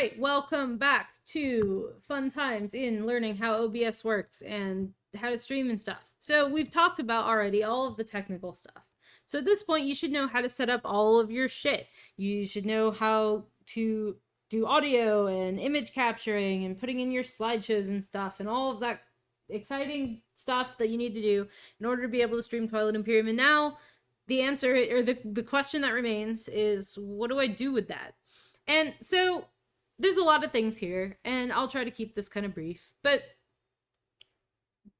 right, welcome back to Fun Times in learning how OBS works and how to stream and stuff. So, we've talked about already all of the technical stuff. So, at this point, you should know how to set up all of your shit. You should know how to do audio and image capturing and putting in your slideshows and stuff and all of that exciting stuff that you need to do in order to be able to stream Twilight Imperium. And now, the answer or the question that remains is what do I do with that? And so there's a lot of things here, and I'll try to keep this kind of brief. But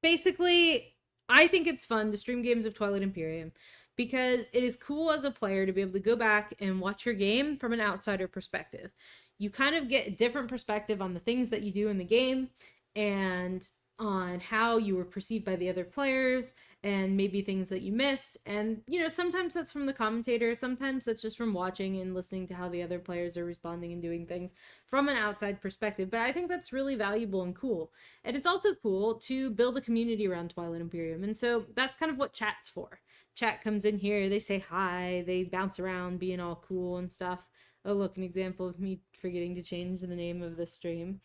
basically, I think it's fun to stream games of Twilight Imperium because it is cool as a player to be able to go back and watch your game from an outsider perspective. You kind of get a different perspective on the things that you do in the game and on how you were perceived by the other players and maybe things that you missed. And, sometimes that's from the commentator, sometimes that's just from watching and listening to how the other players are responding and doing things from an outside perspective. But I think that's really valuable and cool. And it's also cool to build a community around Twilight Imperium. And so that's kind of what chat's for. Chat comes in here, they say hi, they bounce around being all cool and stuff. Oh, look, an example of me forgetting to change the name of the stream.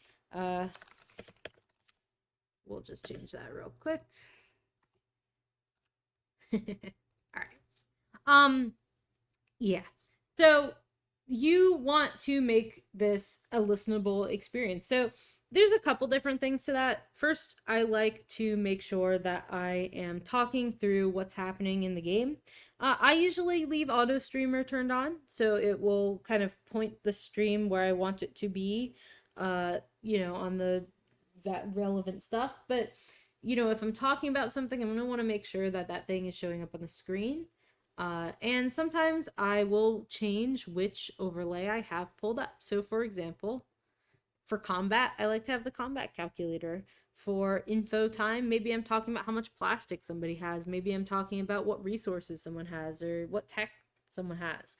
We'll just change that real quick. All right. Yeah. So you want to make this a listenable experience. So there's a couple different things to that. First, I like to make sure that I am talking through what's happening in the game. I usually leave auto streamer turned on, so it will kind of point the stream where I want it to be, on that relevant stuff. But if I'm talking about something, I'm gonna want to make sure that that thing is showing up on the screen. And sometimes I will change which overlay I have pulled up. So, for example, for combat, I like to have the combat calculator. For info time, maybe I'm talking about how much plastic somebody has. Maybe I'm talking about what resources someone has or what tech someone has.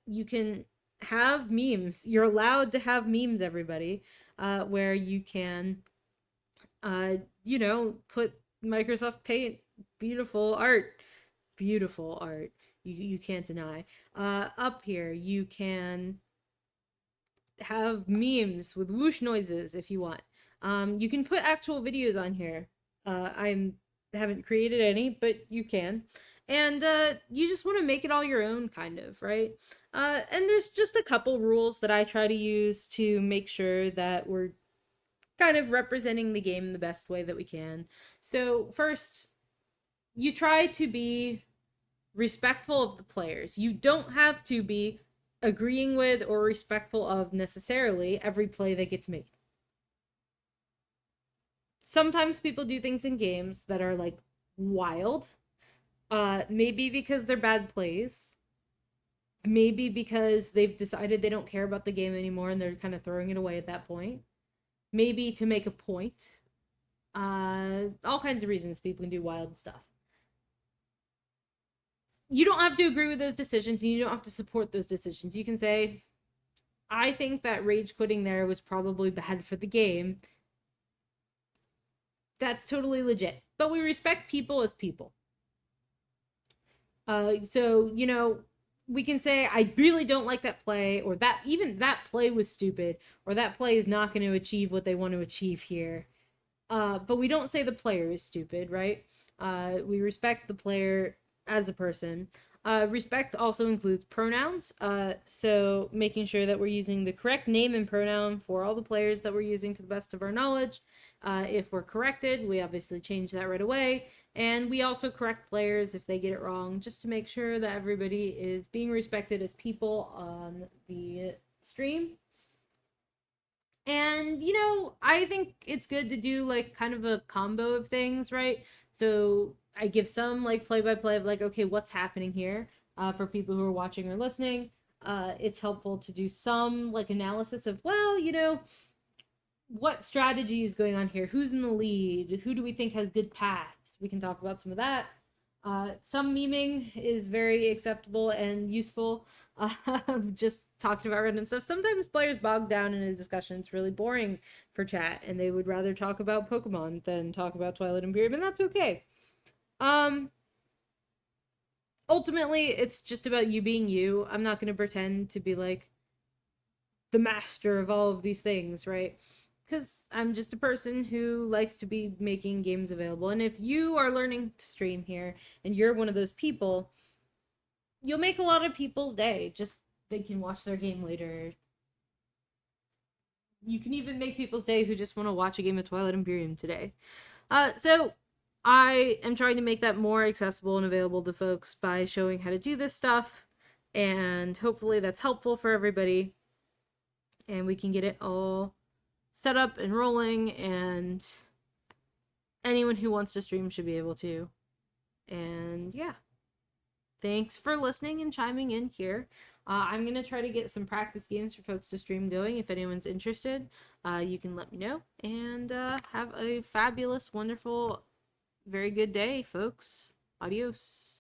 You can have memes. You're allowed to have memes, everybody, where you can, put Microsoft Paint, beautiful art, beautiful art. You can't deny. Up here, you can have memes with whoosh noises if you want. You can put actual videos on here. I haven't created any, but you can. And you just want to make it all your own, kind of, right? And there's just a couple rules that I try to use to make sure that we're kind of representing the game in the best way that we can. So, first, you try to be respectful of the players. You don't have to be agreeing with or respectful of necessarily every play that gets made. Sometimes people do things in games that are like wild. Maybe because they're bad plays. Maybe because they've decided they don't care about the game anymore and they're kind of throwing it away at that point. Maybe to make a point. All kinds of reasons people can do wild stuff. You don't have to agree with those decisions and you don't have to support those decisions. You can say, I think that rage quitting there was probably bad for the game. That's totally legit. But we respect people as people. So, we can say, I really don't like that play, or that even that play was stupid, or that play is not going to achieve what they want to achieve here. But we don't say the player is stupid, right? We respect the player as a person. Respect also includes pronouns. So making sure that we're using the correct name and pronoun for all the players that we're using to the best of our knowledge. If we're corrected, we obviously change that right away. And we also correct players if they get it wrong, just to make sure that everybody is being respected as people on the stream. And, I think it's good to do like kind of a combo of things, right? So I give some like play by play of like, okay, what's happening here for people who are watching or listening. It's helpful to do some like analysis of, well, what strategy is going on here? Who's in the lead? Who do we think has good paths? We can talk about some of that. Some memeing is very acceptable and useful. Just talking about random stuff. Sometimes players bog down in a discussion. It's really boring for chat, and they would rather talk about Pokemon than talk about Twilight Imperium, and that's okay. Ultimately, it's just about you being you. I'm not going to pretend to be like the master of all of these things, right? Because I'm just a person who likes to be making games available. And if you are learning to stream here and you're one of those people, you'll make a lot of people's day. Just they can watch their game later. You can even make people's day who just want to watch a game of Twilight Imperium today. So I am trying to make that more accessible and available to folks by showing how to do this stuff. And hopefully that's helpful for everybody. And we can get it all set up and rolling. And anyone who wants to stream should be able to. And yeah. Thanks for listening and chiming in here. I'm going to try to get some practice games for folks to stream going. If anyone's interested, you can let me know. And have a fabulous, wonderful, very good day, folks. Adios.